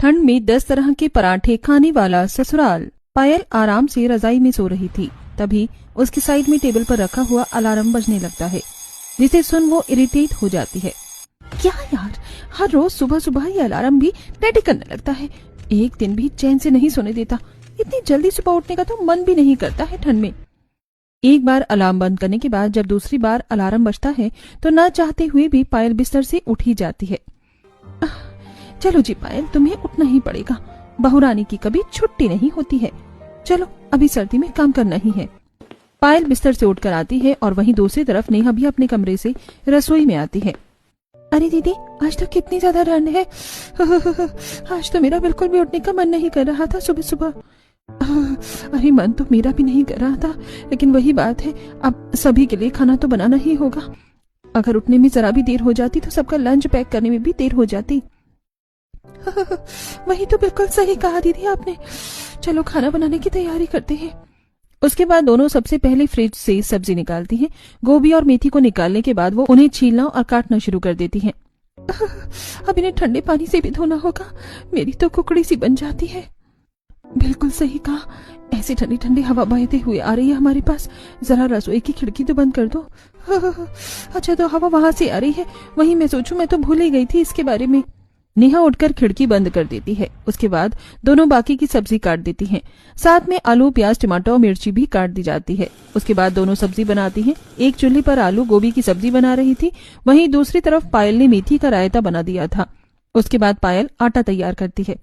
ठंड में 10 तरह के पराठे खाने वाला ससुराल। पायल आराम से रजाई में सो रही थी, तभी उसकी साइड में टेबल पर रखा हुआ अलार्म बजने लगता है, जिसे सुन वो इरिटेट हो जाती है। क्या यार, हर रोज सुबह सुबह ये अलार्म भी रेडी करने लगता है, एक दिन भी चैन से नहीं सोने देता। इतनी जल्दी सुबह उठने का तो मन भी नहीं करता है ठंड में। एक बार अलार्म बंद करने के बाद जब दूसरी बार अलार्म बजता है तो न चाहते हुए भी पायल बिस्तर से उठ ही जाती है। चलो जी पायल, तुम्हें उठना ही पड़ेगा, बहुरानी की कभी छुट्टी नहीं होती है। चलो अभी सर्दी में काम करना ही है। पायल बिस्तर से उठकर आती है और वहीं दूसरी तरफ नेहा भी अपने कमरे से रसोई में आती है। अरे दीदी, आज तो कितनी ज्यादा ठंड है। आज तो मेरा बिल्कुल भी उठने का मन नहीं कर रहा था सुबह सुबह। अरे मन तो मेरा भी नहीं कर रहा था, लेकिन वही बात है, अब सभी के लिए खाना तो बनाना ही होगा। अगर उठने में जरा भी देर हो जाती तो सबका लंच पैक करने में भी देर हो जाती। वही तो बिल्कुल सही कहा दीदी आपने। चलो खाना बनाने की तैयारी करते हैं। उसके बाद दोनों सबसे पहले फ्रिज से सब्जी निकालती हैं। गोभी और मेथी को निकालने के बाद वो उन्हें छीलना और काटना शुरू कर देती हैं। अब इन्हें ठंडे पानी से भी धोना होगा, मेरी तो कुकड़ी सी बन जाती है। बिल्कुल सही कहा, ऐसी ठंडी ठंडी हवा बहते हुए आ रही है हमारे पास। जरा रसोई की खिड़की तो बंद कर दो। अच्छा, तो हवा वहां से आ रही है, वही मैं सोचूं, मैं तो भूल ही गई थी इसके बारे में। नेहा उठकर खिड़की बंद कर देती है। उसके बाद दोनों बाकी की सब्जी काट देती हैं। साथ में आलू, प्याज, टमाटर और मिर्ची भी काट दी जाती है। उसके बाद दोनों सब्जी बनाती हैं। एक चूल्हे पर आलू गोभी की सब्जी बना रही थी, वहीं दूसरी तरफ पायल ने मेथी का रायता बना दिया था। उसके बाद पायल आटा तैयार करती है।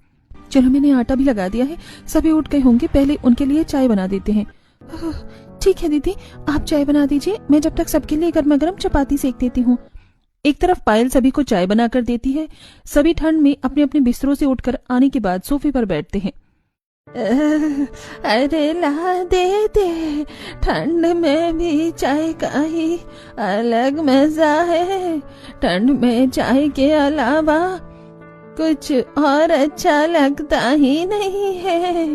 चलो मैंने आटा भी लगा दिया है, सभी उठ गए होंगे, पहले उनके लिए चाय बना देते हैं। ठीक है दीदी, आप चाय बना दीजिए, मैं जब तक सबके लिए गर्मा गर्म चपाती सेक देती हूँ। एक तरफ पायल सभी को चाय बनाकर देती है। सभी ठंड में अपने अपने बिस्तरों से उठकर आने के बाद सोफे पर बैठते हैं। अरे ला दे दे, ठंड में भी चाय का ही अलग मजा है। ठंड में चाय के अलावा कुछ और अच्छा लगता ही नहीं है।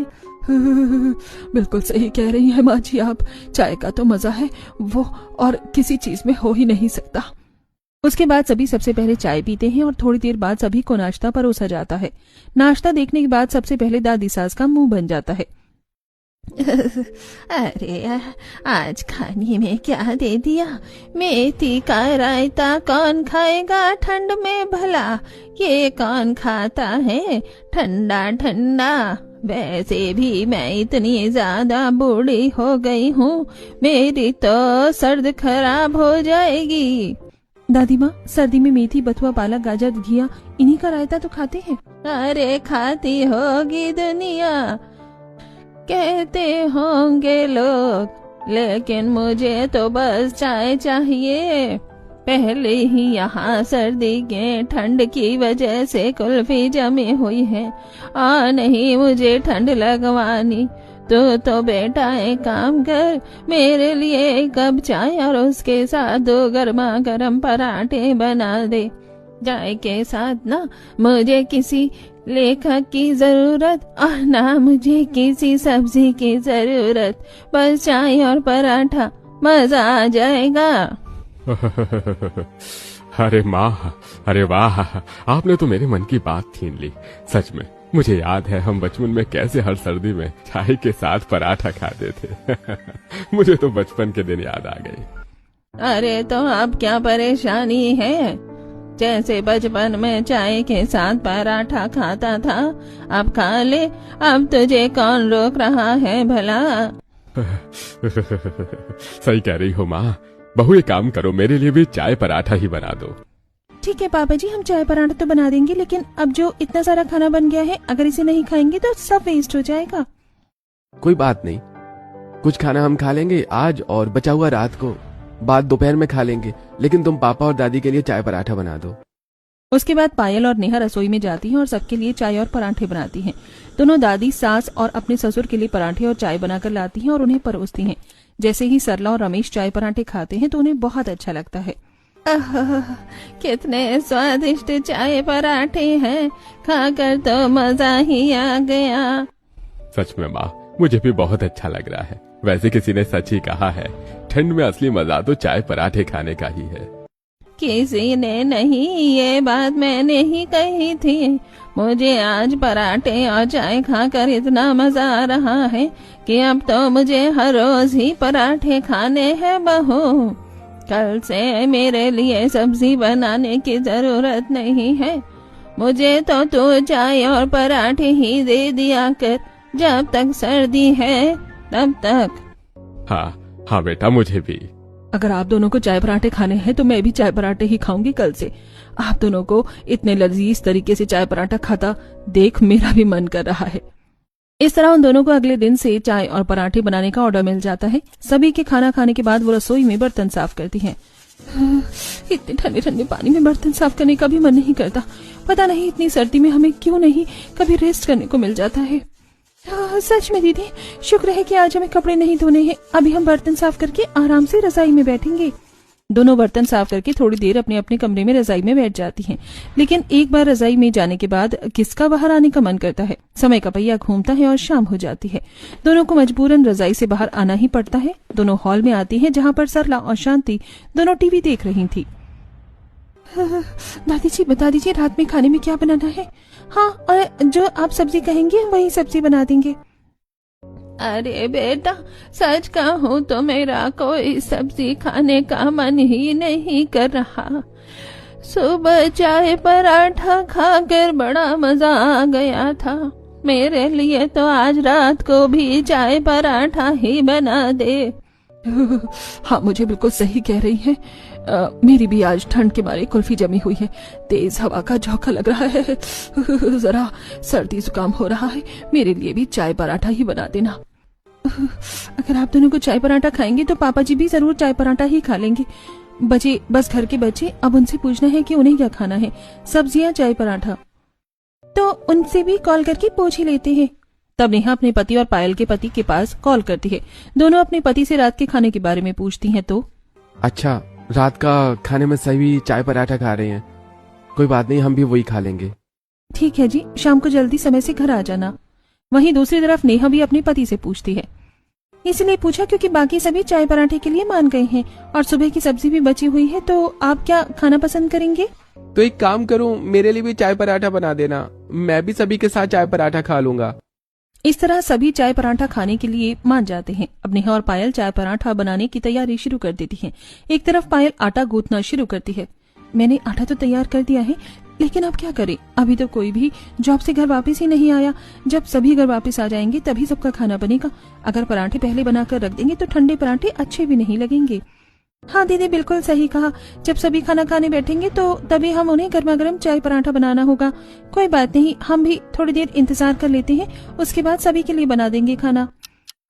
बिल्कुल सही कह रही है माँ जी आप, चाय का तो मजा है वो और किसी चीज में हो ही नहीं सकता। उसके बाद सभी सबसे पहले चाय पीते हैं और थोड़ी देर बाद सभी को नाश्ता परोसा जाता है। नाश्ता देखने के बाद सबसे पहले दादी सास का मुंह बन जाता है। अरे आज खाने में क्या दे दिया, मेथी का रायता कौन खाएगा ठंड में भला, ये कौन खाता है ठंडा ठंडा। वैसे भी मैं इतनी ज्यादा बूढ़ी हो गई हूँ, मेरी तो सर्द खराब हो जाएगी। दादी माँ, सर्दी में मेथी, बथुआ, पालक, गाजर, घिया, इन्हीं का रायता तो खाते हैं। अरे खाती होगी दुनिया, कहते होंगे लोग, लेकिन मुझे तो बस चाय चाहिए। पहले ही यहाँ सर्दी के ठंड की वजह से कुल्फी जमी हुई है और नहीं मुझे ठंड लगवानी। तो बेटा एक काम कर, मेरे लिए एक कप चाय और उसके साथ 2 गर्मा गर्म पराठे बना दे। चाय के साथ ना मुझे किसी लेखक की जरूरत और ना मुझे किसी सब्जी की जरूरत, बस चाय और पराठा, मजा आ जाएगा। अरे माँ, अरे वाह, आपने तो मेरे मन की बात छीन ली। सच में मुझे याद है हम बचपन में कैसे हर सर्दी में चाय के साथ पराठा खाते थे। मुझे तो बचपन के दिन याद आ गए। अरे तो अब क्या परेशानी है, जैसे बचपन में चाय के साथ पराठा खाता था अब खा ले, अब तुझे कौन रोक रहा है भला। सही कह रही हो माँ, बहू एक काम करो, मेरे लिए भी चाय पराठा ही बना दो। ठीक है पापा जी, हम चाय पराठा तो बना देंगे, लेकिन अब जो इतना सारा खाना बन गया है अगर इसे नहीं खाएंगे तो सब वेस्ट हो जाएगा। कोई बात नहीं, कुछ खाना हम खा लेंगे आज और बचा हुआ रात को, बाद दोपहर में खा लेंगे, लेकिन तुम पापा और दादी के लिए चाय पराठा बना दो। उसके बाद पायल और नेहा रसोई में जाती हैं और सबके लिए चाय और पराठे बनाती हैं। दोनों दादी, सास और अपने ससुर के लिए पराठे और चाय बनाकर लाती हैं और उन्हें परोसती हैं। जैसे ही सरला और रमेश चाय पराठे खाते हैं तो उन्हें बहुत अच्छा लगता है। कितने स्वादिष्ट चाय पराठे हैं, खाकर तो मजा ही आ गया। सच में माँ, मुझे भी बहुत अच्छा लग रहा है। वैसे किसी ने सच ही कहा है, ठंड में असली मजा तो चाय पराठे खाने का ही है। किसी ने नहीं, ये बात मैंने ही कही थी। मुझे आज पराठे और चाय खाकर इतना मजा आ रहा है कि अब तो मुझे हर रोज ही पराठे खाने हैं बहू। कल से मेरे लिए सब्जी बनाने की जरूरत नहीं है। मुझे तो तू चाय और पराठे ही दे दिया कर, जब तक सर्दी है तब तक। हाँ बेटा, मुझे भी। अगर आप दोनों को चाय पराठे खाने हैं तो मैं भी चाय पराठे ही खाऊंगी कल से। आप दोनों को इतने लजीज तरीके से चाय पराठा खाता देख मेरा भी मन कर रहा है। इस तरह उन दोनों को अगले दिन से चाय और पराठे बनाने का ऑर्डर मिल जाता है। सभी के खाना खाने के बाद वो रसोई में बर्तन साफ करती हैं। इतने ठंडे ठंडे पानी में बर्तन साफ करने का भी मन नहीं करता। पता नहीं इतनी सर्दी में हमें क्यों नहीं कभी रेस्ट करने को मिल जाता है। सच में दीदी, शुक्र है कि आज हमें कपड़े नहीं धोने हैं। अभी हम बर्तन साफ करके आराम से रजाई में बैठेंगे। दोनों बर्तन साफ करके थोड़ी देर अपने अपने कमरे में रजाई में बैठ जाती हैं। लेकिन एक बार रजाई में जाने के बाद किसका बाहर आने का मन करता है। समय का पहिया घूमता है और शाम हो जाती है। दोनों को मजबूरन रजाई से बाहर आना ही पड़ता है। दोनों हॉल में आती हैं, जहाँ पर सरला और शांति दोनों टीवी देख रही थी। दादी जी, बता दीजिए रात में खाने में क्या बनाना है। हाँ, और जो आप सब्जी कहेंगे वही सब्जी बना देंगे। अरे बेटा, सच कहूँ तो मेरा कोई सब्जी खाने का मन ही नहीं कर रहा। सुबह चाय पराठा खाकर बड़ा मजा आ गया था। मेरे लिए तो आज रात को भी चाय पराठा ही बना दे। हाँ, मुझे बिल्कुल सही कह रही हैं। मेरी भी आज ठंड के मारे कुल्फी जमी हुई है। तेज हवा का झोंका लग रहा है। जरा सर्दी जुकाम हो रहा है। मेरे लिए भी चाय पराठा ही बना देना। अगर आप दोनों को चाय पराठा खाएंगे तो पापा जी भी जरूर चाय पराठा ही खा लेंगे। बस घर के बच्चे, अब उनसे पूछना है कि उन्हें क्या खाना है, सब्जियां चाय पराठा। तो उनसे भी कॉल करके पूछ ही लेते हैं। तब नेहा अपने पति और पायल के पति के पास कॉल करती है। दोनों अपने पति से रात के खाने के बारे में पूछती हैं। तो अच्छा, रात का खाने में सभी चाय पराठा खा रहे हैं। कोई बात नहीं, हम भी वही खा लेंगे। ठीक है जी, शाम को जल्दी समय से घर आ जाना। वहीं दूसरी तरफ नेहा भी अपने पति से पूछती है। इसलिए पूछा क्योंकि बाकी सभी चाय पराठे के लिए मान गए हैं और सुबह की सब्जी भी बची हुई है। तो आप क्या खाना पसंद करेंगे? तो एक काम करूं, मेरे लिए भी चाय पराठा बना देना। मैं भी सभी के साथ चाय पराठा खा लूंगा। इस तरह सभी चाय पराठा खाने के लिए मान जाते हैं। अब नेहा और पायल चाय पराठा बनाने की तैयारी शुरू कर देती हैं। एक तरफ पायल आटा गूंथना शुरू करती है। मैंने आटा तो तैयार कर दिया है, लेकिन अब क्या करें? अभी तो कोई भी जॉब से घर वापस ही नहीं आया। जब सभी घर वापस आ जाएंगे तभी सबका खाना बनेगा। अगर पराठे पहले बनाकर रख देंगे तो ठंडे पराठे अच्छे भी नहीं लगेंगे। हाँ दीदी, बिल्कुल सही कहा। जब सभी खाना खाने बैठेंगे तो तभी हम उन्हें गर्मा गर्म चाय पराठा बनाना होगा। कोई बात नहीं, हम भी थोड़ी देर इंतजार कर लेते हैं, उसके बाद सभी के लिए बना देंगे खाना।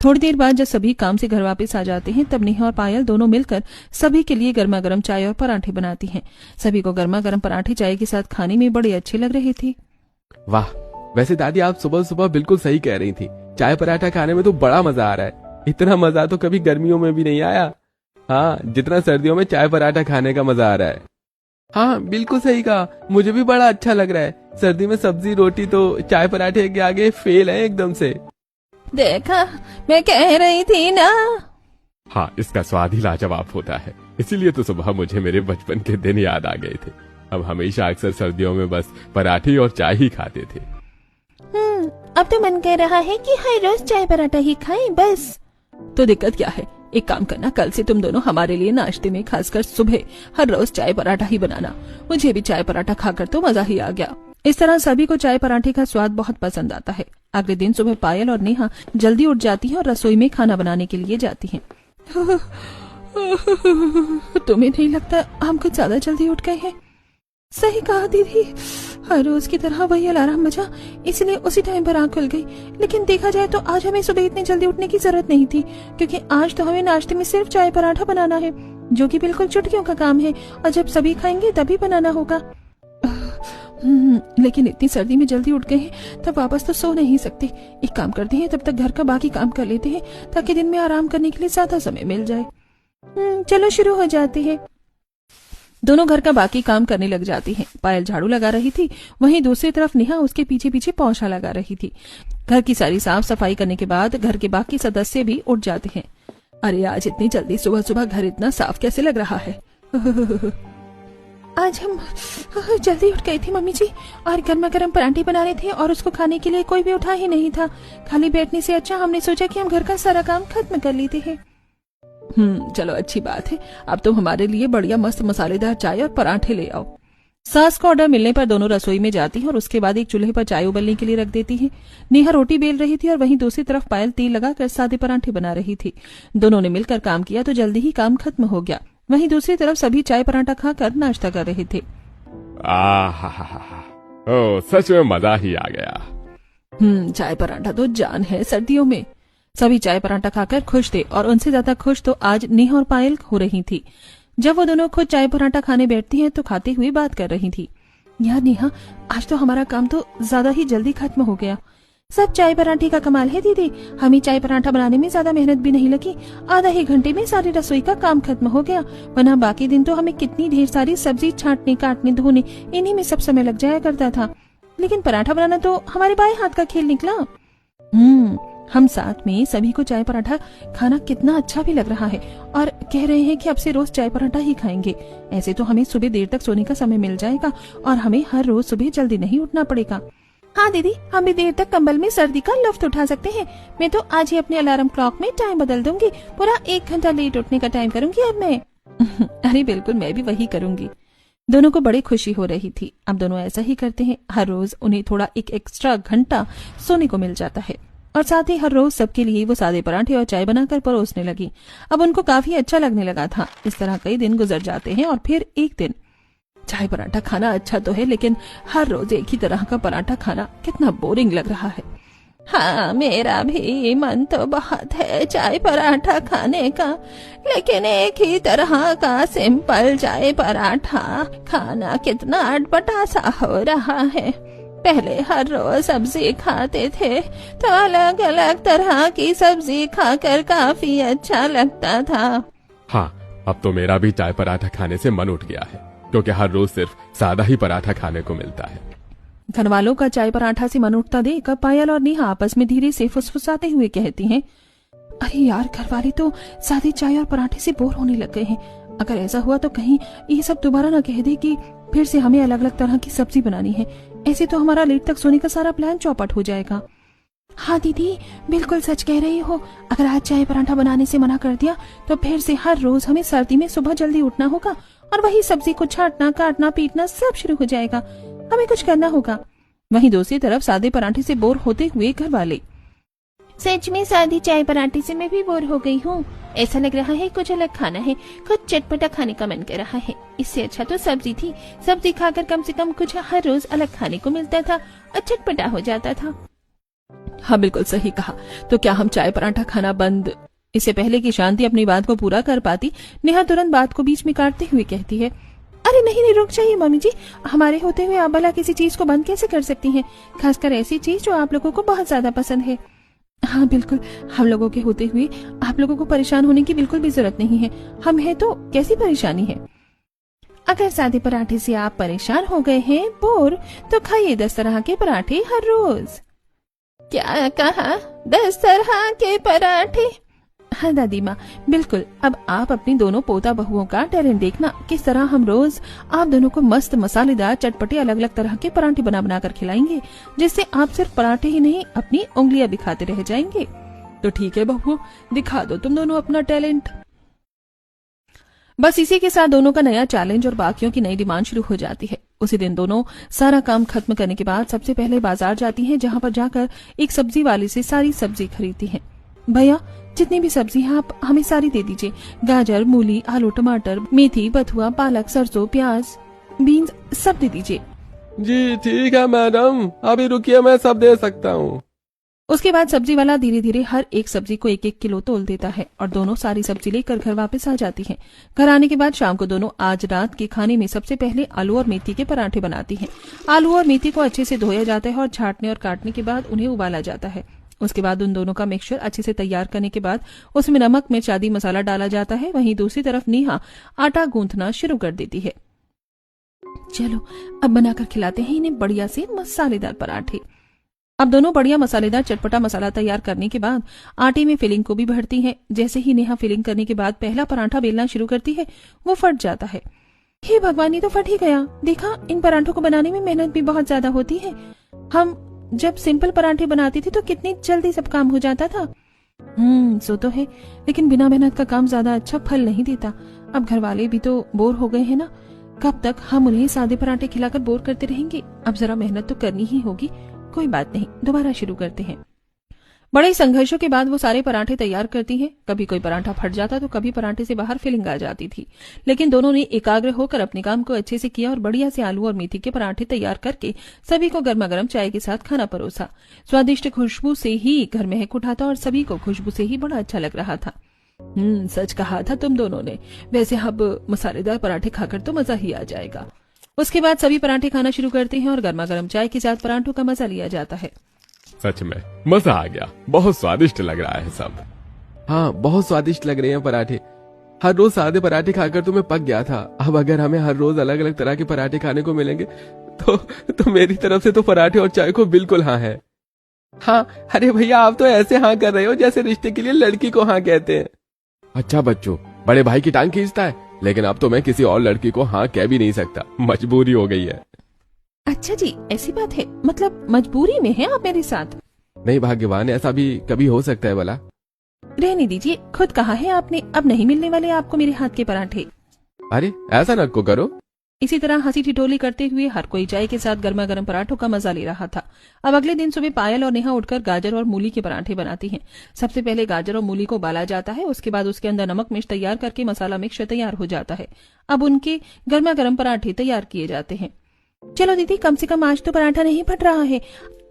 थोड़ी देर बाद जब सभी काम से घर वापस आ जाते हैं तब नेहा और पायल दोनों मिलकर सभी के लिए गर्मा गर्म चाय और पराठे बनाती हैं। सभी को गर्मा गर्म पराठे चाय के साथ खाने में बड़े अच्छे लग रहे थे। वाह, वैसे दादी आप सुबह सुबह बिल्कुल सही कह रही थी। चाय पराठा खाने में तो बड़ा मजा आ रहा है। इतना मजा तो कभी गर्मियों में भी नहीं आया। हाँ, जितना सर्दियों में चाय पराठा खाने का मजा आ रहा है। हाँ, बिल्कुल सही कहा। मुझे भी बड़ा अच्छा लग रहा है। सर्दी में सब्जी रोटी तो चाय पराठे के आगे फेल है एकदम से। देखा, मैं कह रही थी ना। हाँ, इसका स्वाद ही लाजवाब होता है। इसीलिए तो सुबह मुझे मेरे बचपन के दिन याद आ गए थे। अब हमेशा अक्सर सर्दियों में बस पराठे और चाय ही खाते थे। अब तो मन कर रहा है कि हर रोज चाय पराठा ही खाएं बस। तो दिक्कत क्या है? एक काम करना, कल से तुम दोनों हमारे लिए नाश्ते में खासकर सुबह हर रोज चाय पराठा ही बनाना। मुझे भी चाय पराठा खाकर तो मजा ही आ गया। इस तरह सभी को चाय पराठे का स्वाद बहुत पसंद आता है। अगले दिन सुबह पायल और नेहा जल्दी उठ जाती हैं और रसोई में खाना बनाने के लिए जाती हैं। तुम्हें नहीं लगता हम कुछ ज्यादा जल्दी उठ गए हैं? सही कहा दीदी, हर रोज की तरह वही अलार्म बजा, इसलिए उसी टाइम पर आंख खुल गई। लेकिन देखा जाए तो आज हमें सुबह इतनी जल्दी उठने की जरूरत नहीं थी, क्योंकि आज तो हमें नाश्ते में सिर्फ चाय पराठा बनाना है, जो कि बिल्कुल चुटकियों का काम है, और जब सभी खाएंगे तभी बनाना होगा। लेकिन इतनी सर्दी में जल्दी उठ गए हैं तब वापस तो सो नहीं सकते। एक काम करते हैं, तब तक घर का बाकी काम कर लेते हैं ताकि दिन में आराम करने के लिए ज्यादा समय मिल जाए। चलो शुरू हो जाते हैं। दोनों घर का बाकी काम करने लग जाती हैं। पायल झाड़ू लगा रही थी, वहीं दूसरी तरफ नेहा उसके पीछे पीछे पोछा लगा रही थी। घर की सारी साफ सफाई करने के बाद घर के बाकी सदस्य भी उठ जाते हैं। अरे आज इतनी जल्दी सुबह सुबह घर इतना साफ कैसे लग रहा है? आज हम जल्दी उठ गई थी मम्मी जी, और गर्मा गर्म पराठे बना रहे थे और उसको खाने के लिए कोई भी उठा ही नहीं था। खाली बैठने से अच्छा हमने सोचा कि हम घर का सारा काम खत्म कर लेते हैं। चलो अच्छी बात है। अब तुम हमारे लिए बढ़िया मस्त मसालेदार चाय और पराठे ले आओ। सास का ऑर्डर मिलने पर दोनों रसोई में जाती हैं और उसके बाद एक चूल्हे पर चाय उबलने के लिए रख देती हैं। नेहा रोटी बेल रही थी और वहीं दूसरी तरफ पायल तेल लगाकर सादे पराठे बना रही थी। दोनों ने मिलकर काम किया तो जल्दी ही काम खत्म हो गया। वहीं दूसरी तरफ सभी चाय पराठा खाकर नाश्ता कर रहे थे। ओ सच में मजा ही आ गया। चाय पराठा तो जान है सर्दियों में। सभी चाय पराठा खाकर खुश थे और उनसे ज्यादा खुश तो आज नेहा और पायल हो रही थी। जब वो दोनों खुद चाय पराठा खाने बैठती हैं तो खाते हुए बात कर रही थी। यार नेहा, आज तो हमारा काम तो ज्यादा ही जल्दी खत्म हो गया। सब चाय पराठे का कमाल है दीदी। हमें चाय पराठा बनाने में ज्यादा मेहनत भी नहीं लगी। आधा ही घंटे में सारी रसोई का काम खत्म हो गया, वरना बाकी दिन तो हमें कितनी ढेर सारी सब्जी छांटने, काटने, धोने, इन्हीं में सब समय लग जाया करता था। लेकिन पराठा बनाना तो हमारे बाएं हाथ का खेल निकला। हम साथ में सभी को चाय पराठा खाना कितना अच्छा भी लग रहा है और कह रहे हैं कि अब से रोज चाय पराठा ही खाएंगे। ऐसे तो हमें सुबह देर तक सोने का समय मिल जाएगा और हमें हर रोज सुबह जल्दी नहीं उठना पड़ेगा। हाँ दीदी, हम भी देर तक कंबल में सर्दी का लुत्फ उठा सकते हैं। मैं तो आज ही अपने अलार्म क्लॉक में टाइम बदल दूंगी। पूरा 1 घंटा लेट उठने का टाइम करूंगी अब मैं। अरे बिल्कुल, मैं भी वही करूंगी। दोनों को बड़ी खुशी हो रही थी। अब दोनों ऐसा ही करते हैं। हर रोज उन्हें थोड़ा एक एक्स्ट्रा घंटा सोने को मिल जाता है और साथ ही हर रोज सबके लिए वो सादे पराठे और चाय बनाकर परोसने लगी। अब उनको काफी अच्छा लगने लगा था। इस तरह कई दिन गुजर जाते हैं और फिर एक दिन। चाय पराठा खाना अच्छा तो है, लेकिन हर रोज एक ही तरह का पराठा खाना कितना बोरिंग लग रहा है। हाँ, मेरा भी मन तो बहुत है चाय पराठा खाने का, लेकिन एक ही तरह का सिंपल चाय पराठा खाना कितना अटपटा सा हो रहा है। पहले हर रोज सब्जी खाते थे तो अलग अलग तरह की सब्जी खाकर काफी अच्छा लगता था। हाँ, अब तो मेरा भी चाय पराठा खाने से मन उठ गया है, क्योंकि हर रोज सिर्फ सादा ही पराठा खाने को मिलता है। घर वालों का चाय पराठा से मन उठता देख पायल और नेहा आपस में धीरे से फुसफुसाते हुए कहती हैं, अरे यार, घर वाले तो सादे चाय और पराठे से बोर होने लग गए हैं। अगर ऐसा हुआ तो कहीं ये सब दोबारा ना कह दे कि फिर से हमें अलग अलग तरह की सब्जी बनानी है। ऐसे तो हमारा लेट तक सोने का सारा प्लान चौपट हो जाएगा। हाँ दीदी, बिल्कुल सच कह रही हो। अगर आज चाय पराठा बनाने से मना कर दिया तो फिर से हर रोज हमें सर्दी में सुबह जल्दी उठना होगा और वही सब्जी को छांटना, काटना, पीटना सब शुरू हो जाएगा। हमें कुछ करना होगा। वहीं दूसरी तरफ सादे पराठे से बोर होते हुए घर वाले, सच में सादी चाय पराठे से मैं भी बोर हो गई हूँ। ऐसा लग रहा है कुछ अलग खाना है, कुछ चटपटा खाने का मन कर रहा है। इससे अच्छा तो सब्जी थी। सब्जी खाकर कम से कम कुछ हर रोज अलग खाने को मिलता था और चटपटा हो जाता था। हाँ बिल्कुल सही कहा। तो क्या हम चाय पराठा खाना बंद? इससे पहले कि शांति अपनी बात को पूरा कर पाती, नेहा तुरंत बात को बीच में काटते हुए कहती है, अरे नहीं, रुक जाइए मम्मी जी। हमारे होते हुए आप भला किसी चीज को बंद कैसे कर सकती हैं? खासकर ऐसी चीज जो आप लोगों को बहुत ज्यादा पसंद है। हाँ बिल्कुल, हम लोगों के होते हुए आप लोगों को परेशान होने की बिल्कुल भी जरूरत नहीं है। हम हैं तो कैसी परेशानी है? अगर सादे पराठे से आप परेशान हो गए हैं बोर, तो खाइए 10 तरह के पराठे हर रोज। क्या कहा? 10 तरह के पराठे? हाँ दादी माँ, बिल्कुल। अब आप अपनी दोनों पोता बहुओं का टैलेंट देखना, किस तरह हम रोज आप दोनों को मस्त मसालेदार चटपटे अलग अलग तरह के पराठे बना बना कर खिलाएंगे, जिससे आप सिर्फ पराठे ही नहीं अपनी उंगलियां भी खाते रह जाएंगे। तो ठीक है बहुओं, दिखा दो तुम दोनों अपना टैलेंट। बस इसी के साथ दोनों का नया चैलेंज और बाकियों की नई डिमांड शुरू हो जाती है। उसी दिन दोनों सारा काम खत्म करने के बाद सबसे पहले बाजार जाती हैं, जहाँ पर जाकर एक सब्जी वाले से सारी सब्जी खरीदती हैं। भैया, जितनी भी सब्जी है आप हमें सारी दे दीजिए। गाजर, मूली, आलू, टमाटर, मेथी, बथुआ, पालक, सरसों, प्याज, बीन्स सब दे दीजिए। जी ठीक है मैडम, अभी रुकिए, मैं सब दे सकता हूँ। उसके बाद सब्जी वाला धीरे धीरे हर एक सब्जी को 1-1 किलो तोल देता है और दोनों सारी सब्जी लेकर घर वापस आ जाती हैं। घर आने के बाद शाम को दोनों आज रात के खाने में सबसे पहले आलू और मेथी के पराठे बनाती हैं। आलू और मेथी को अच्छे से धोया जाता है और छांटने और काटने के बाद उन्हें उबाला जाता है। उसके बाद उन दोनों का मिक्सचर अच्छे से तैयार करने के बाद उसमें नमक, मिर्च आदि मसाला डाला जाता है। वहीं दूसरी तरफ नेहा आटा गूंथना शुरू कर देती है। चलो अब बनाकर खिलाते हैं इन्हें बढ़िया से मसालेदार पराठे। अब दोनों बढ़िया मसालेदार चटपटा मसाला तैयार करने के बाद आटे में फिलिंग को भी भरती हैं। जैसे ही नेहा फिलिंग करने के बाद पहला पराठा बेलना शुरू करती है, वो फट जाता है। हे भगवान, ये तो फट ही गया। देखा, इन पराठों को बनाने में मेहनत भी बहुत ज्यादा होती है। हम जब सिंपल पराठे बनाती थी तो कितनी जल्दी सब काम हो जाता था। सो तो है, लेकिन बिना मेहनत का काम ज्यादा अच्छा फल नहीं देता। अब घर वाले भी तो बोर हो गए हैं ना, कब तक हम उन्हें सादे पराठे खिलाकर बोर करते रहेंगे। अब जरा मेहनत तो करनी ही होगी। कोई बात नहीं, दोबारा शुरू करते हैं। बड़े संघर्षों के बाद वो सारे पराठे तैयार करती हैं। कभी कोई पराठा फट जाता तो कभी पराठे से बाहर फिलिंग आ जाती थी, लेकिन दोनों ने एकाग्र होकर अपने काम को अच्छे से किया और बढ़िया से आलू और मेथी के पराठे तैयार करके सभी को गर्मा गर्म चाय के साथ खाना परोसा। स्वादिष्ट खुशबू से ही घर महक उठा था और सभी को खुशबू से ही बड़ा अच्छा लग रहा था। सच कहा था तुम दोनों ने। वैसे अब मसालेदार पराठे खाकर तो मजा ही आ जाएगा। उसके बाद सभी पराठे खाना शुरू करते हैं और गर्मा गर्म चाय के साथ पराठों का मजा लिया जाता है। सच में मजा आ गया, बहुत स्वादिष्ट लग रहा है सब। हाँ, बहुत स्वादिष्ट लग रहे हैं पराठे। हर रोज सादे पराठे खाकर तो मैं पक गया था। अब अगर हमें हर रोज अलग अलग तरह के पराठे खाने को मिलेंगे तो मेरी तरफ से तो पराठे और चाय को बिल्कुल हाँ है। हाँ, अरे भैया, आप तो ऐसे हाँ कर रहे हो जैसे रिश्ते के लिए लड़की को हाँ कहते हैं। अच्छा बच्चों, बड़े भाई की टांग खींचता है, लेकिन अब तो मैं किसी और लड़की को हाँ कह भी नहीं सकता, मजबूरी हो गई है। अच्छा जी, ऐसी बात है, मतलब मजबूरी में है आप मेरे साथ? नहीं भाग्यवान, ऐसा भी कभी हो सकता है भला। रहने दीजिए, खुद कहा है आपने, अब नहीं मिलने वाले आपको मेरे हाथ के पराठे। अरे ऐसा न को करो। इसी तरह हंसी ठिठोली करते हुए हर कोई चाय के साथ गर्मा गर्म पराठों का मजा ले रहा था। अब अगले दिन सुबह पायल और नेहा उठकर गाजर और मूली के पराठे बनाती हैं। सबसे पहले गाजर और मूली को उबाला जाता है, उसके बाद उसके अंदर नमक मिर्च तैयार करके मसाला मिक्सचर तैयार हो जाता है। अब उनके गर्मा गर्म पराठे तैयार किए जाते हैं। चलो दीदी, कम से कम आज तो पराठा नहीं फट रहा है।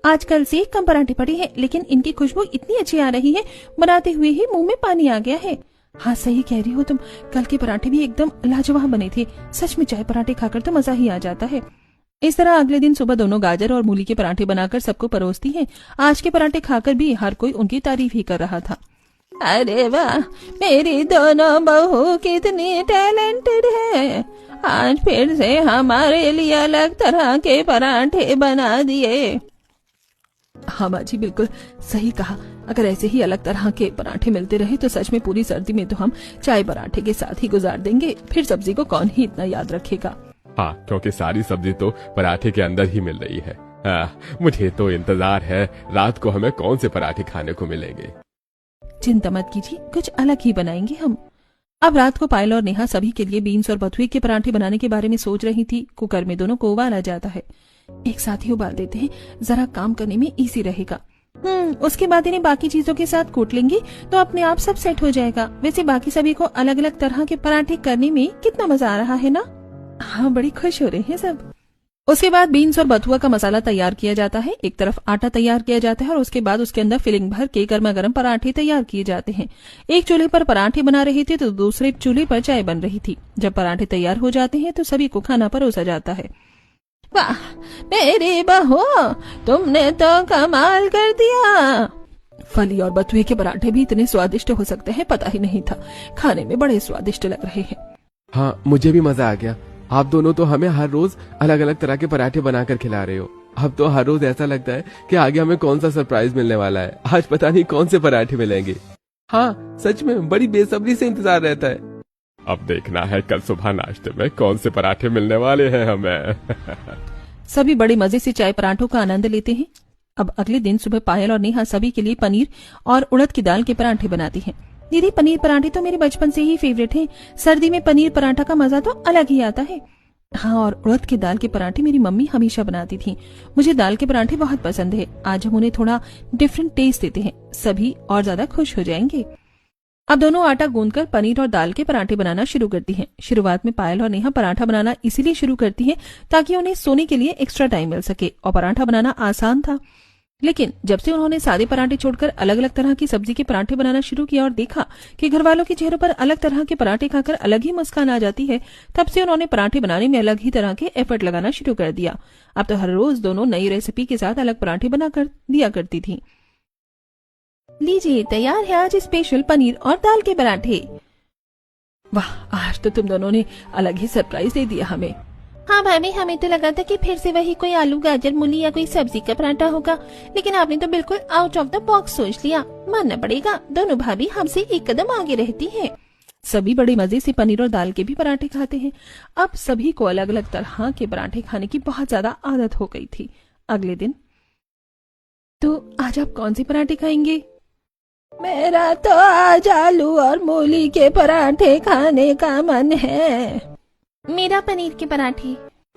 आजकल से कम पराठे पड़े हैं, लेकिन इनकी खुशबू इतनी अच्छी आ रही है, बनाते हुए ही मुंह में पानी आ गया है। हाँ, सही कह रही हो तुम, कल के पराठे भी एकदम लाजवाब बने थे। सच में चाय पराठे खाकर तो मजा ही आ जाता है। इस तरह अगले दिन सुबह दोनों गाजर और मूली के पराठे बनाकर सबको परोसती हैं। आज के पराठे खाकर भी हर कोई उनकी तारीफ ही कर रहा था। अरे वाह, मेरी दोनों बहू कितनी टैलेंटेड है। आज फिर से हमारे लिए अलग तरह के पराठे बना दिए। हाँ माँ जी, बिल्कुल सही कहा। अगर ऐसे ही अलग तरह के पराठे मिलते रहे तो सच में पूरी सर्दी में तो हम चाय पराठे के साथ ही गुजार देंगे। फिर सब्जी को कौन ही इतना याद रखेगा। हाँ, क्योंकि सारी सब्जी तो पराठे के अंदर ही मिल रही है। मुझे तो इंतजार है रात को हमें कौन से पराठे खाने को मिलेंगे। चिंता मत कीजिए, कुछ अलग ही बनाएंगे हम। अब रात को पायल और नेहा सभी के लिए बीन्स और बथुए के पराठे बनाने के बारे में सोच रही थी। कुकर में दोनों को उबाला जाता है। एक साथ ही उबाल देते हैं, जरा काम करने में इजी रहेगा। उसके बाद इन्हें बाकी चीजों के साथ कूट लेंगे तो अपने आप सब सेट हो जाएगा। वैसे बाकी सभी को अलग अलग तरह के पराठे करने में कितना मजा आ रहा है ना। हाँ, बड़ी खुश हो रहे हैं सब। उसके बाद बीन्स और बथुआ का मसाला तैयार किया जाता है। एक तरफ आटा तैयार किया जाता है और उसके बाद उसके अंदर फिलिंग भर के गर्मा गर्म पराठे तैयार किए जाते हैं। एक चूल्हे पर पराठे बना रहे थे तो दूसरे चूल्हे पर चाय बन रही थी। जब पराठे तैयार हो जाते हैं तो सभी को खाना परोसा जाता है। वाह मेरी बहू, तुमने तो कमाल कर दिया। फली और बथुए के पराठे भी इतने स्वादिष्ट हो सकते हैं, पता ही नहीं था। खाने में बड़े स्वादिष्ट लग रहे हैं। हाँ, मुझे भी मजा आ गया। आप दोनों तो हमें हर रोज अलग अलग तरह के पराठे बनाकर खिला रहे हो। अब तो हर रोज ऐसा लगता है कि आगे हमें कौन सा सरप्राइज मिलने वाला है। आज पता नहीं कौन से पराठे मिलेंगे। हाँ, सच में बड़ी बेसब्री से इंतजार रहता है। अब देखना है कल सुबह नाश्ते में कौन से पराठे मिलने वाले हैं हमें। सभी बड़े मजे से चाय पराठों का आनंद लेते हैं। अब अगले दिन सुबह पायल और नेहा सभी के लिए पनीर और उड़द की दाल के पराठे बनाती हैं। दीदी, पनीर पराठे तो मेरे बचपन से ही फेवरेट हैं। सर्दी में पनीर पराठा का मजा तो अलग ही आता है। हाँ, और उड़द की दाल के पराठे मेरी मम्मी हमेशा बनाती थी। मुझे दाल के पराठे बहुत पसंद है। आज हम उन्हें थोड़ा डिफरेंट टेस्ट देते हैं, सभी और ज्यादा खुश हो जाएंगे। अब दोनों आटा गूंदकर पनीर और दाल के पराठे बनाना शुरू करती हैं। शुरुआत में पायल और नेहा पराठा बनाना इसीलिए शुरू करती हैं ताकि उन्हें सोने के लिए एक्स्ट्रा टाइम मिल सके और पराठा बनाना आसान था। लेकिन जब से उन्होंने सादे पराठे छोड़कर अलग अलग तरह की सब्जी के पराठे बनाना शुरू किया और देखा कि घर वालों के चेहरों पर अलग तरह के पराठे खाकर अलग ही मुस्कान आ जाती है, तब से उन्होंने पराठे बनाने में अलग ही तरह के एफर्ट लगाना शुरू कर दिया। अब तो हर रोज दोनों नई रेसिपी के साथ अलग पराठे बनाकर दिया करती थी। लीजिए, तैयार है आज स्पेशल पनीर और दाल के पराठे। वाह, आज तो तुम दोनों ने अलग ही सरप्राइज दे दिया हमें। हाँ भाभी, हमें तो लगा था कि फिर से वही कोई आलू गाजर मूली या कोई सब्जी का पराठा होगा, लेकिन आपने तो बिल्कुल आउट ऑफ द बॉक्स सोच लिया। मानना पड़ेगा, दोनों भाभी हमसे एक कदम आगे रहती हैं। सभी बड़े मजे से पनीर और दाल के भी पराठे खाते हैं। अब सभी को अलग अलग तरह के पराठे खाने की बहुत ज्यादा आदत हो गई थी। अगले दिन, तो आज आप कौन से पराठे खाएंगे? मेरा तो आज आलू और मूली के पराठे खाने का मन है। मेरा पनीर के पराठे।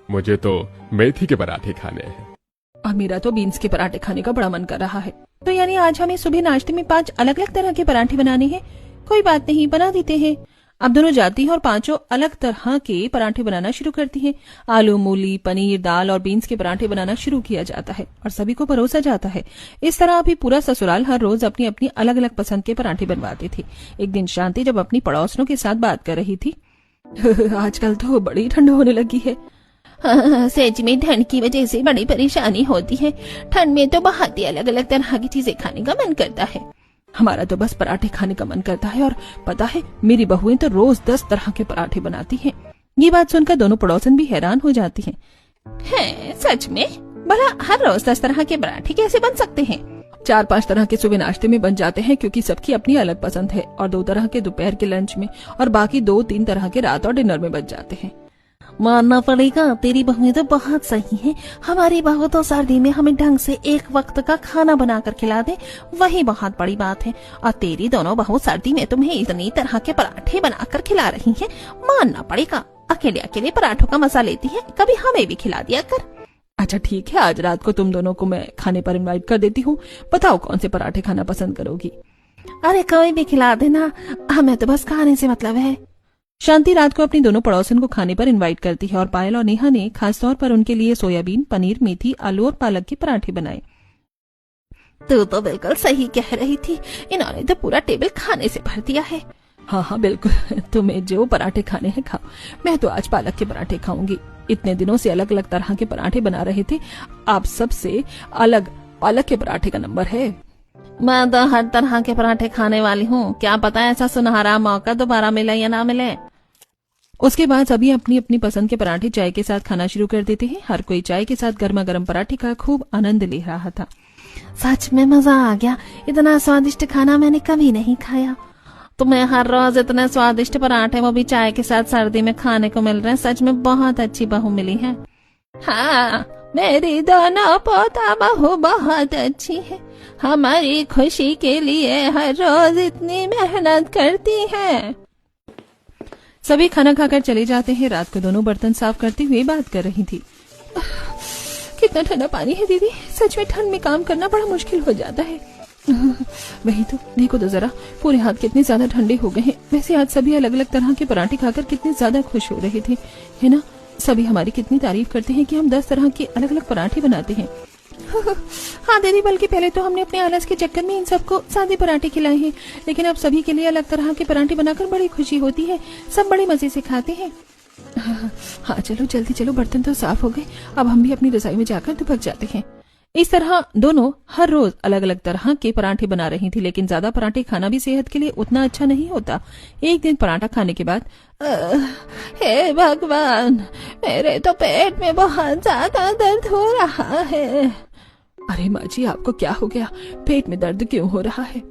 मुझे तो मेथी के पराठे खाने हैं। और मेरा तो बीन्स के पराठे खाने का बड़ा मन कर रहा है। तो यानी आज हमें सुबह नाश्ते में 5 अलग अलग तरह के पराठे बनाने हैं। कोई बात नहीं, बना देते हैं। अब दोनों जाती हैं और 5 अलग तरह के पराठे बनाना शुरू करती हैं। आलू, मूली, पनीर, दाल और बीन्स के पराठे बनाना शुरू किया जाता है और सभी को परोसा जाता है। इस तरह अभी पूरा ससुराल हर रोज अपनी अपनी अलग अलग पसंद के पराठे बनवाते थे। एक दिन शांति जब अपनी पड़ोसनों के साथ बात कर रही थी, आजकल तो बड़ी ठंड होने लगी है। हाँ, सच में ठंड की वजह से बड़ी परेशानी होती है। ठंड में तो बहुत ही अलग अलग तरह की चीजें खाने का मन करता है। हमारा तो बस पराठे खाने का मन करता है और पता है मेरी बहुएं तो रोज 10 तरह के पराठे बनाती हैं। ये बात सुनकर दोनों पड़ोसन भी हैरान हो जाती हैं। है सच में? भला हर रोज 10 तरह के पराठे कैसे बन सकते हैं? 4-5 तरह के सुबह नाश्ते में बन जाते हैं क्योंकि सबकी अपनी अलग पसंद है, और 2 तरह के दोपहर के लंच में, और बाकी 2-3 तरह के रात और डिनर में बन जाते हैं। मानना पड़ेगा, तेरी बहुएं तो बहुत सही हैं। हमारी बहू तो सर्दी में हमें ढंग से एक वक्त का खाना बनाकर खिला दे, वही बहुत बड़ी बात है। और तेरी दोनों बहू सर्दी में तुम्हें इतनी तरह के पराठे बनाकर खिला रही हैं, मानना पड़ेगा। अकेले अकेले पराठों का मजा लेती है, कभी हमें भी खिला दिया कर। अच्छा ठीक है, आज रात को तुम दोनों को मैं खाने पर इनवाइट कर देती हूँ। बताओ कौन से पराठे खाना पसंद करोगी? अरे कोई भी खिला देना, हमें तो बस खाने से मतलब है। शांति रात को अपनी दोनों पड़ोसन को खाने पर इनवाइट करती है और पायल और नेहा ने खासतौर पर उनके लिए सोयाबीन, पनीर, मेथी, आलू और पालक के पराठे बनाए। तू तो बिल्कुल सही कह रही थी, इन्होंने तो पूरा टेबल खाने से भर दिया है। हाँ हाँ बिल्कुल, तुम्हें जो पराठे खाने हैं खाओ। मैं तो आज पालक के पराठे खाऊंगी। इतने दिनों से अलग अलग तरह के पराठे बना रहे थे, आप सबसे अलग पालक के पराठे का नंबर है। मैं तो हर तरह के पराठे खाने वाली हूँ, क्या पता ऐसा सुनहरा मौका दोबारा मिले या ना मिले। उसके बाद सभी अपनी अपनी पसंद के पराठे चाय के साथ खाना शुरू कर देते हैं। हर कोई चाय के साथ गर्मा गर्म पराठे का खूब आनंद ले रहा था। सच में मजा आ गया, इतना स्वादिष्ट खाना मैंने कभी नहीं खाया। तुम्हें हर रोज इतने स्वादिष्ट पराठे, वो भी चाय के साथ सर्दी में खाने को मिल रहे हैं। सच में बहुत अच्छी बहू मिली है। हाँ, मेरी दोनों पोता बहू बहुत अच्छी है। हमारी खुशी के लिए हर रोज इतनी मेहनत करती है। सभी खाना खाकर चले जाते हैं। रात को दोनों बर्तन साफ करते हुए बात कर रही थी। कितना ठंडा पानी है दीदी, सच में ठंड में काम करना बड़ा मुश्किल हो जाता है। वही तो, देखो तो जरा, पूरे हाथ कितने ज्यादा ठंडे हो गए हैं। वैसे आज सभी अलग अलग तरह के पराठे खाकर कितने ज्यादा खुश हो रहे थे, है ना? सभी हमारी कितनी तारीफ करते हैं कि हम 10 तरह के अलग अलग पराठे बनाते हैं। हाँ दीदी, बल्कि पहले तो हमने अपने आलस के चक्कर में इन सबको सादे पराठे खिलाए हैं, लेकिन अब सभी के लिए अलग तरह के पराठे बनाकर बड़ी खुशी होती है। सब बड़े मजे से खाते हैं। हाँ चलो जल्दी चलो, बर्तन तो साफ हो गए, अब हम भी अपनी रसोई में जाकर दुबक जाते हैं। इस तरह दोनों हर रोज अलग अलग तरह के पराठे बना रही थी, लेकिन ज्यादा पराठे खाना भी सेहत के लिए उतना अच्छा नहीं होता। एक दिन पराठा खाने के बाद, हे भगवान, मेरे तो पेट में बहुत ज्यादा दर्द हो रहा है। अरे माँ जी, आपको क्या हो गया? पेट में दर्द क्यों हो रहा है?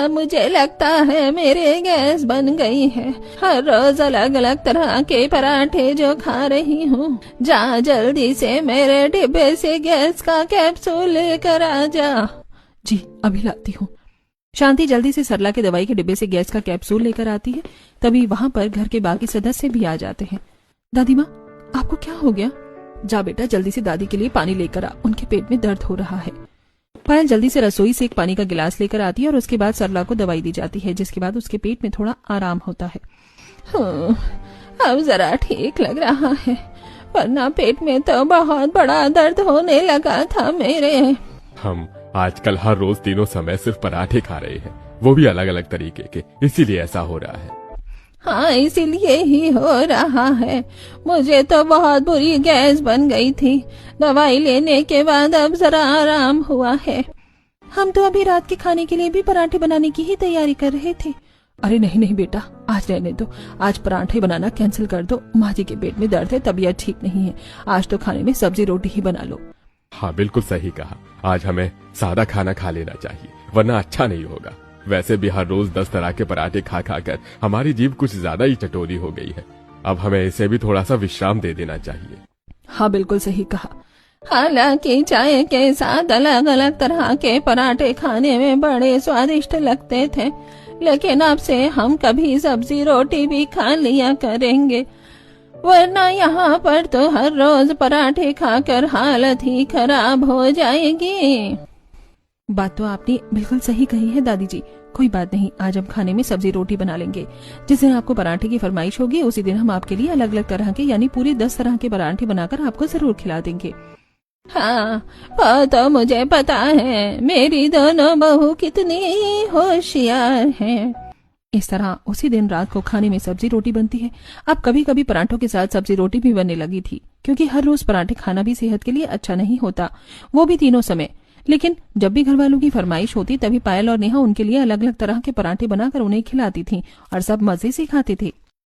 मुझे लगता है मेरे गैस बन गई है। हर रोज अलग अलग तरह के पराठे जो खा रही हूँ। जा जल्दी से मेरे डिब्बे से गैस का कैप्सूल लेकर आ जा। जी अभी लाती हूँ। शांति जल्दी से सरला के दवाई के डिब्बे से गैस का कैप्सूल लेकर आती है। तभी वहाँ पर घर के बाकी सदस्य भी आ जाते हैं। दादी माँ, आपको क्या हो गया? जा बेटा, जल्दी से दादी के लिए पानी लेकर आ, उनके पेट में दर्द हो रहा है। पायल जल्दी से रसोई से एक पानी का गिलास लेकर आती है और उसके बाद सरला को दवाई दी जाती है, जिसके बाद उसके पेट में थोड़ा आराम होता है। अब जरा ठीक लग रहा है, वरना पेट में तो बहुत बड़ा दर्द होने लगा था मेरे। हम आजकल हर रोज तीनों समय सिर्फ पराठे खा रहे हैं, वो भी अलग अलग तरीके के, इसीलिए ऐसा हो रहा है। हाँ, इसीलिए ही हो रहा है। मुझे तो बहुत बुरी गैस बन गई थी, दवाई लेने के बाद अब जरा आराम हुआ है। हम तो अभी रात के खाने के लिए भी पराठे बनाने की ही तैयारी कर रहे थे। अरे नहीं नहीं बेटा, आज रहने दो, आज पराठे बनाना कैंसिल कर दो। माँ जी के पेट में दर्द है, तबीयत ठीक नहीं है। आज तो खाने में सब्जी रोटी ही बना लो। हाँ बिल्कुल सही कहा, आज हमें सादा खाना खा लेना चाहिए, वरना अच्छा नहीं होगा। वैसे भी हर रोज 10 तरह के पराठे खा खा कर हमारी जीभ कुछ ज्यादा ही चटोरी हो गई है। अब हमें इसे भी थोड़ा सा विश्राम दे देना चाहिए। हाँ, बिल्कुल सही कहा। हालांकि चाय के साथ अलग अलग तरह के पराठे खाने में बड़े स्वादिष्ट लगते थे, लेकिन अब से हम कभी सब्जी रोटी भी खा लिया करेंगे, वरना यहाँ पर तो हर रोज पराठे खाकर हालत ही खराब हो जाएगी। बात तो आपने बिल्कुल सही कही है दादी जी। कोई बात नहीं, आज हम खाने में सब्जी रोटी बना लेंगे। जिस दिन आपको पराठे की फरमाइश होगी उसी दिन हम आपके लिए अलग अलग तरह के यानी पूरे 10 तरह के पराठे बनाकर आपको जरूर खिला देंगे। हाँ, वो तो मुझे पता है, मेरी दोनों बहू कितनी होशियार हैं। इस तरह उसी दिन रात को खाने में सब्जी रोटी बनती है। अब कभी कभी पराठों के साथ सब्जी रोटी भी बनने लगी थी, क्योंकि हर रोज पराठे खाना भी सेहत के लिए अच्छा नहीं होता, वो भी तीनों समय। लेकिन जब भी घर वालों की फरमाइश होती तभी पायल और नेहा उनके लिए अलग अलग तरह के पराठे बनाकर उन्हें खिलाती थीं और सब मजे से खाते थे।